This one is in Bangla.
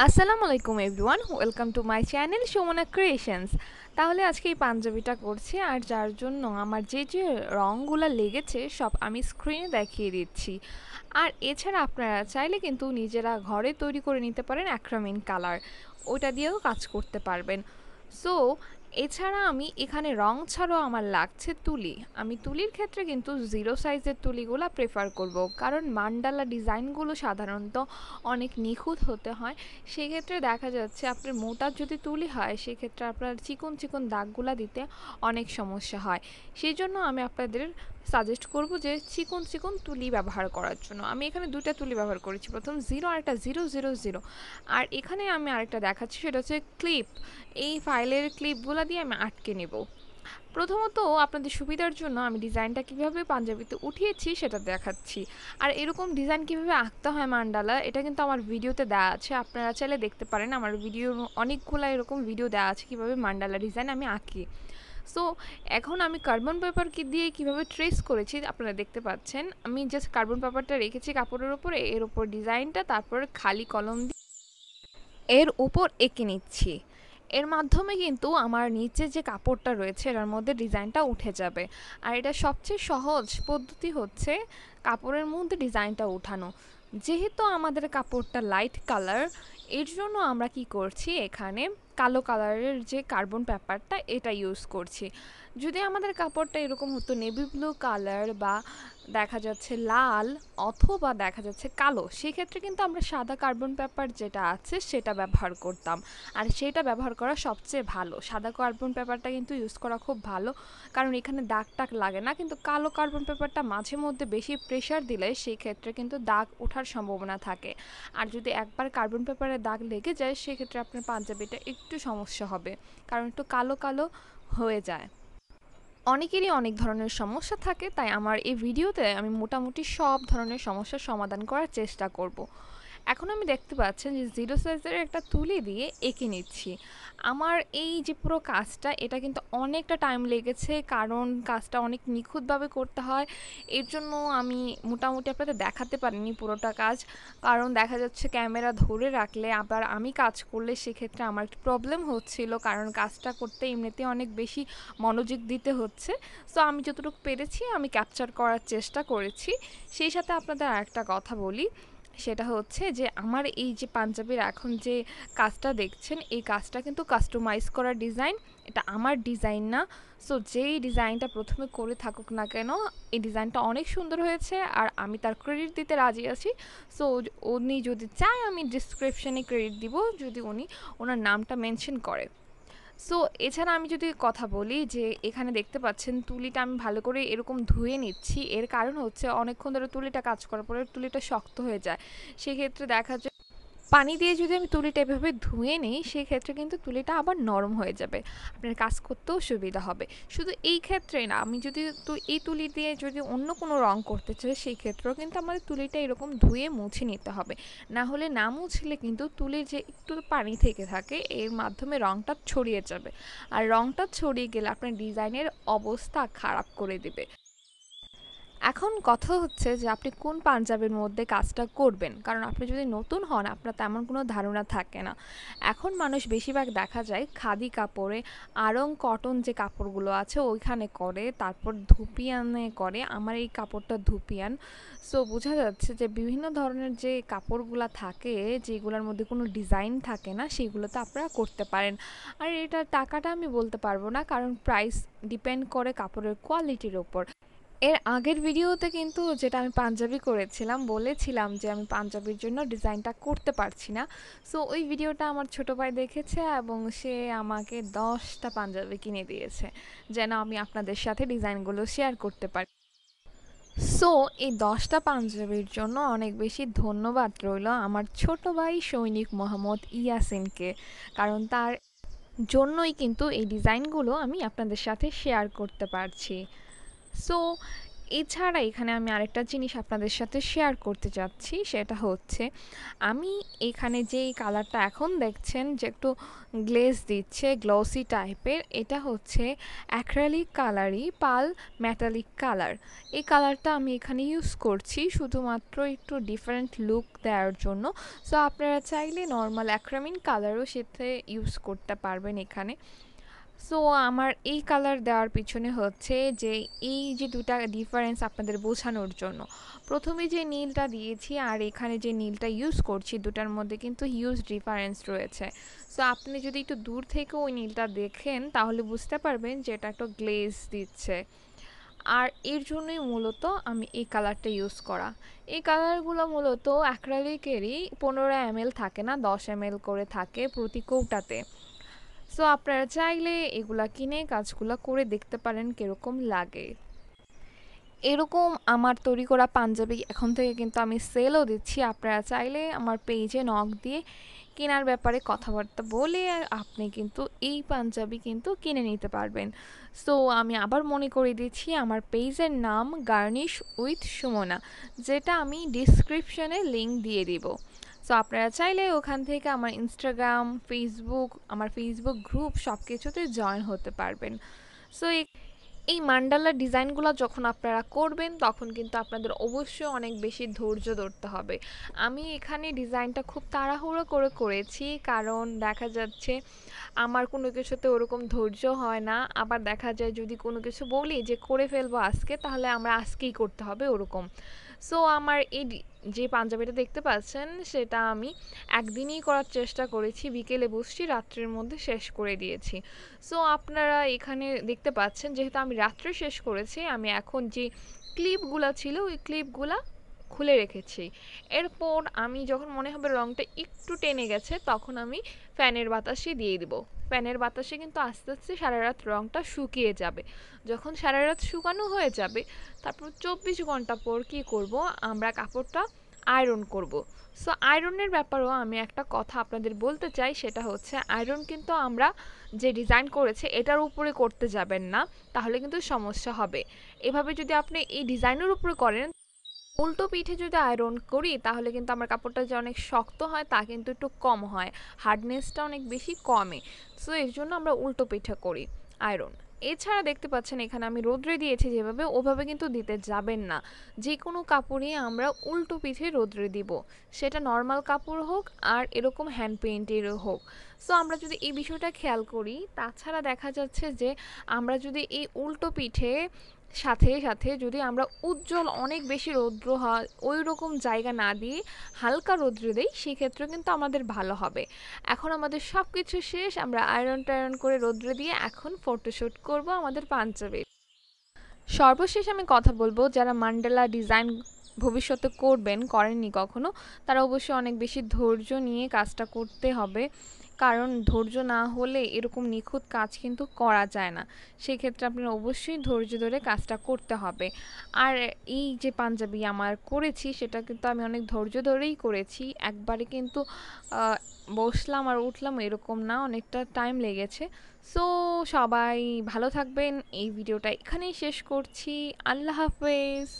আসসালামু আলাইকুম everyone, welcome to my channel Sumana creations. তাহলে আজকে এই পাঞ্জাবিটা করছি, আর যার জন্য আমার যে যে রঙগুলো লেগেছে সব আমি স্ক্রিনে দেখিয়ে দিচ্ছি। আর এছাড়া আপনারা চাইলে কিন্তু নিজেরা ঘরে তৈরি করে নিতে পারেন অ্যাক্রামিন কালার, ওটা দিয়েও কাজ করতে পারবেন। সো এছাড়া আমি এখানে রং ছাড়াও আমার লাগছে তুলি। আমি তুলির ক্ষেত্রে কিন্তু জিরো সাইজের তুলিগুলো প্রেফার করব, কারণ মান্ডালা ডিজাইনগুলো সাধারণত অনেক নিখুঁত হতে হয়। সেক্ষেত্রে দেখা যাচ্ছে আপনার মোটা যদি তুলি হয় সেক্ষেত্রে আপনার চিকন চিকন দাগগুলা দিতে অনেক সমস্যা হয়। সেই জন্য আমি আপনাদের সাজেস্ট করব যে চিকন চিকন তুলি ব্যবহার করার জন্য। আমি এখানে দুইটা তুলি ব্যবহার করেছি, প্রথম 0 আর একটা 000। আর এখানে আমি আরেকটা দেখাচ্ছি, সেটা হচ্ছে ক্লিপ। এই ফাইলের ক্লিপগুলো দিয়ে আমি আটকে নেব। প্রথমত আপনাদের সুবিধার জন্য আমি ডিজাইনটা কীভাবে পাঞ্জাবিতে উঠিয়েছি সেটা দেখাচ্ছি। আর এরকম ডিজাইন কীভাবে আঁকতে হয় মান্ডালা, এটা কিন্তু আমার ভিডিওতে দেওয়া আছে, আপনারা চাইলে দেখতে পারেন। আমার ভিডিও অনেকগুলো এরকম ভিডিও দেওয়া আছে কীভাবে মান্ডালা ডিজাইন আমি আঁকি। সো এখন আমি কার্বন পেপার দিয়ে কীভাবে ট্রেস করেছি আপনারা দেখতে পাচ্ছেন। আমি জাস্ট কার্বন পেপারটা রেখেছি কাপড়ের উপরে, এর উপর ডিজাইনটা, তারপর খালি কলম দিয়ে এর উপর এঁকে নিচ্ছি। এর মাধ্যমে কিন্তু আমার নিচে যে কাপড়টা রয়েছে এটার মধ্যে ডিজাইনটা উঠে যাবে। আর এটা সবচেয়ে সহজ পদ্ধতি হচ্ছে কাপড়ের মধ্যে ডিজাইনটা উঠানো। যেহেতু আমাদের কাপড়টা লাইট কালার, এর জন্য আমরা কি করছি, এখানে কালো কালারের যে কার্বন পেপারটা এটা ইউজ করছি। যদি আমাদের কাপড়টা এরকম হতো নেভি ব্লু কালার বা দেখা যাচ্ছে লাল অথবা দেখা যাচ্ছে কালো, সেক্ষেত্রে কিন্তু আমরা সাদা কার্বন পেপার যেটা আছে সেটা ব্যবহার করতাম। আর সেটা ব্যবহার করা সবচেয়ে ভালো। সাদা কার্বন পেপারটা কিন্তু ইউজ করা খুব ভালো, কারণ এখানে দাগ টাগ লাগে না। কিন্তু কালো কার্বন পেপারটা মাঝে মধ্যে বেশি প্রেশার দিলে সেই ক্ষেত্রে কিন্তু দাগ ওঠার সম্ভাবনা থাকে। আর যদি একবার কার্বন পেপারে দাগ লেগে যায় সেক্ষেত্রে আপনার পাঞ্জাবিটা একটু সমস্যা হবে, কারণ একটু কালো কালো হয়ে যায়। অনেকেরই অনেক ধরনের সমস্যা থাকে, তাই আমার এই ভিডিওতে আমি মোটামুটি সব ধরনের সমস্যার সমাধান করার চেষ্টা করব। এখন আমি দেখতে পাচ্ছেন যে জিরো সাইজের একটা তুলি দিয়ে এঁকে নিচ্ছি। আমার এই যে পুরো কাজটা, এটা কিন্তু অনেকটা টাইম লেগেছে, কারণ কাজটা অনেক নিখুঁতভাবে করতে হয়। এর জন্য আমি মোটামুটি আপনাদের দেখাতে পারিনি পুরোটা কাজ, কারণ দেখা যাচ্ছে ক্যামেরা ধরে রাখলে আবার আমি কাজ করলে সেক্ষেত্রে আমার একটু প্রবলেম হচ্ছিল, কারণ কাজটা করতে এমনিতে অনেক বেশি মনোযোগ দিতে হচ্ছে। সো আমি যতটুকু পেরেছি আমি ক্যাপচার করার চেষ্টা করেছি। সেই সাথে আপনাদের আরেকটা কথা বলি, সেটা হচ্ছে যে আমার এই যে পাঞ্জাবির এখন যে কাজটা দেখছেন, এই কাজটা কিন্তু কাস্টমাইজ করা ডিজাইন, এটা আমার ডিজাইন না। সো যেই ডিজাইনটা প্রথমে করে থাকুক না কেন, এই ডিজাইনটা অনেক সুন্দর হয়েছে আর আমি তার ক্রেডিট দিতে রাজি আছি। সো উনি যদি চায় আমি ডিসক্রিপশানে ক্রেডিট দিব, যদি উনি ওনার নামটা মেনশন করে। সো এছাড়া আমি যদি কথা বলি, যে এখানে দেখতে পাচ্ছেন তুলিটা আমি ভালো করে এরকম ধুয়ে নিচ্ছি। এর কারণ হচ্ছে অনেকক্ষণ ধরে তুলিটা কাজ করার পরে তুলিটা শক্ত হয়ে যায়। সেক্ষেত্রে দেখা যায় পানি দিয়ে যদি আমি তুলিটা এভাবে ধুয়ে নিই সেক্ষেত্রে কিন্তু তুলিটা আবার নরম হয়ে যাবে, আপনার কাজ করতেও সুবিধা হবে। শুধু এই ক্ষেত্রে না, আমি যদি এই তুলি দিয়ে যদি অন্য কোনো রং করতে চাই সেই ক্ষেত্রেও কিন্তু আমাদের তুলিটা এরকম ধুয়ে মুছে নিতে হবে। না হলে না মুছলে কিন্তু তুলির যে একটু পানি থেকে থাকে এর মাধ্যমে রংটা ছড়িয়ে যাবে, আর রংটা ছড়িয়ে গেলে আপনার ডিজাইনের অবস্থা খারাপ করে দেবে। এখন কথা হচ্ছে যে আপনি কোন পাঞ্জাবির মধ্যে কাজটা করবেন, কারণ আপনি যদি নতুন হন আপনার তেমন কোনো ধারণা থাকে না। এখন মানুষ বেশিরভাগ দেখা যায় খাদি কাপড়ে, আড়ং কটন যে কাপড়গুলো আছে ওইখানে করে, তারপর ধুপিয়ানে করে। আমার এই কাপড়টা ধুপিয়ান। সো বোঝা যাচ্ছে যে বিভিন্ন ধরনের যে কাপড়গুলো থাকে যেগুলোর মধ্যে কোনো ডিজাইন থাকে না সেগুলোতে আপনারা করতে পারেন। আর এটার টাকাটা আমি বলতে পারবো না, কারণ প্রাইস ডিপেন্ড করে কাপড়ের কোয়ালিটির ওপর। এর আগের ভিডিওতে কিন্তু যেটা আমি পাঞ্জাবি করেছিলাম বলেছিলাম যে আমি পাঞ্জাবির জন্য ডিজাইনটা করতে পারছি না। সো ওই ভিডিওটা আমার ছোট ভাই দেখেছে এবং সে আমাকে 10টা পাঞ্জাবি কিনে দিয়েছে, যেন আমি আপনাদের সাথে ডিজাইনগুলো শেয়ার করতে পারি। সো এই 10টা পাঞ্জাবির জন্য অনেক বেশি ধন্যবাদ রইল আমার ছোট ভাই সৈনিক মোহাম্মদ ইয়াসিনকে, কারণ তার জন্যই কিন্তু এই ডিজাইনগুলো আমি আপনাদের সাথে শেয়ার করতে পারছি। সো এছাড়া এখানে আমি আরেকটা জিনিস আপনাদের সাথে শেয়ার করতে চাচ্ছি, সেটা হচ্ছে আমি এখানে যেই কালারটা এখন দেখছেন যে একটু গ্লেজ দিচ্ছে গ্লসি টাইপের, এটা হচ্ছে অ্যাক্রালিক কালারই পাল মেটালিক কালার। এই কালারটা আমি এখানে ইউজ করছি শুধুমাত্র একটু ডিফারেন্ট লুক দেওয়ার জন্য। সো আপনারা চাইলে নর্মাল অ্যাক্রামিন কালারও সাথে ইউজ করতে পারবেন এখানে। সো আমার এই কালার দেওয়ার পিছনে হচ্ছে যে এই যে দুটা ডিফারেন্স আপনাদের বোঝানোর জন্য। প্রথমে যে নীলটা দিয়েছি আর এখানে যে নীলটা ইউজ করছি, দুটার মধ্যে কিন্তু হিউজ ডিফারেন্স রয়েছে। সো আপনি যদি একটু দূর থেকে ওই নীলটা দেখেন তাহলে বুঝতে পারবেন যে এটা একটা গ্লেজ দিচ্ছে। আর এর জন্যই মূলত আমি এই কালারটা ইউজ করা। এই কালারগুলো মূলত অ্যাক্রালিকেরই 15 ml থাকে না, 10 ml করে থাকে প্রতি কৌটাতে। সো আপনারা চাইলে এগুলা কিনে কাজগুলো করে দেখতে পারেন কীরকম লাগে। এরকম আমার তৈরি করা পাঞ্জাবি এখন থেকে কিন্তু আমি সেলও দিচ্ছি। আপনারা চাইলে আমার পেজে নক দিয়ে কেনার ব্যাপারে কথাবার্তা বলে আপনি কিন্তু এই পাঞ্জাবি কিন্তু কিনে নিতে পারবেন। সো আমি আবার মনে করে দিচ্ছি, আমার পেজের নাম গার্নিশ উইথ সুমনা, যেটা আমি ডিসক্রিপশনে লিঙ্ক দিয়ে দিব। সো আপনারা চাইলে ওখান থেকে আমার ইনস্টাগ্রাম, ফেসবুক, আমার ফেসবুক গ্রুপ সব কিছুতে জয়েন হতে পারবেন। সো এই মান্ডালা ডিজাইনগুলো যখন আপনারা করবেন তখন কিন্তু আপনাদের অবশ্যই অনেক বেশি ধৈর্য ধরতে হবে। আমি এখানে ডিজাইনটা খুব তাড়াহুড়ো করে করেছি, কারণ দেখা যাচ্ছে আমার কোনো কিছুতে ওরকম ধৈর্য হয় না। আবার দেখা যায় যদি কোনো কিছু বলি যে করে ফেলবো আজকে, তাহলে আমরা আজকেই করতে হবে ওরকম। সো আমার এই যে পাঞ্জাবিটা দেখতে পাচ্ছেন সেটা আমি একদিনই করার চেষ্টা করেছি, বিকেলে বসছি রাত্রের মধ্যে শেষ করে দিয়েছি। সো আপনারা এখানে দেখতে পাচ্ছেন যেহেতু আমি রাত্রে শেষ করেছি, আমি এখন যে ক্লিপগুলা ছিল ওই ক্লিপগুলা খুলে রেখেছি। এরপর আমি যখন মনে হবে রঙটা একটু টেনে গেছে তখন আমি ফ্যানের বাতাসে দিয়ে দিব। ফ্যানের বাতাসে কিন্তু আস্তে আস্তে সারা রাত রঙটা শুকিয়ে যাবে। যখন সারা রাত শুকানো হয়ে যাবে তারপর 24 ঘন্টা পর কি করব, আমরা কাপড়টা আয়রন করব। সো আয়রনের ব্যাপারেও আমি একটা কথা আপনাদের বলতে চাই, সেটা হচ্ছে আয়রন কিন্তু আমরা যে ডিজাইন করেছে এটার উপরে করতে যাবেন না, তাহলে কিন্তু সমস্যা হবে। এভাবে যদি আপনি এই ডিজাইনের উপরে করেন, উল্টো পিঠে যদি আয়রন করি তাহলে কিন্তু আমার কাপড়টা যে অনেক শক্ত হয় তা কিন্তু একটু কম হয়, হার্ডনেসটা অনেক বেশি কমে। সো এর জন্য আমরা উল্টো পিঠে করি আয়রন। এছাড়া দেখতে পাচ্ছেন এখানে আমি রোদ্রে দিয়েছি যেভাবে, ওভাবে কিন্তু দিতে যাবেন না। যে কোনো কাপড়ই আমরা উল্টো পিঠে রোদ্রে দিব, সেটা নর্মাল কাপড় হোক আর এরকম হ্যান্ড পেইন্টেরও হোক। সো আমরা যদি এই বিষয়টা খেয়াল করি, তাছাড়া দেখা যাচ্ছে যে আমরা যদি এই উল্টো পিঠে সাথে সাথে যদি আমরা উজ্জ্বল অনেক বেশি রৌদ্র হয় ওই রকম জায়গা না দিয়ে হালকা রৌদ্র দিই, সেক্ষেত্রে কিন্তু আমাদের ভালো হবে। এখন আমাদের সব কিছু শেষ, আমরা আয়রন টায়রন করে রৌদ্রে দিয়ে এখন ফটোশ্যুট করব আমাদের পাঞ্জাবির। সর্বশেষ আমি কথা বলবো, যারা মান্ডালা ডিজাইন ভবিষ্যতে করবেন, করেননি কখনো, তারা অবশ্যই অনেক বেশি ধৈর্য নিয়ে কাজটা করতে হবে। কারণ ধৈর্য না হলে এরকম নিখুঁত কাজ কিন্তু করা যায় না। সেক্ষেত্রে আপনার অবশ্যই ধৈর্য ধরে কাজটা করতে হবে। আর এই যে পাঞ্জাবি আমার করেছি সেটা কিন্তু আমি অনেক ধৈর্য ধরেই করেছি, একবারে কিন্তু বসলাম আর উঠলাম এরকম না, অনেকটা টাইম লেগেছে। সো সবাই ভালো থাকবেন, এই ভিডিওটা এখানেই শেষ করছি। আল্লাহ হাফেজ।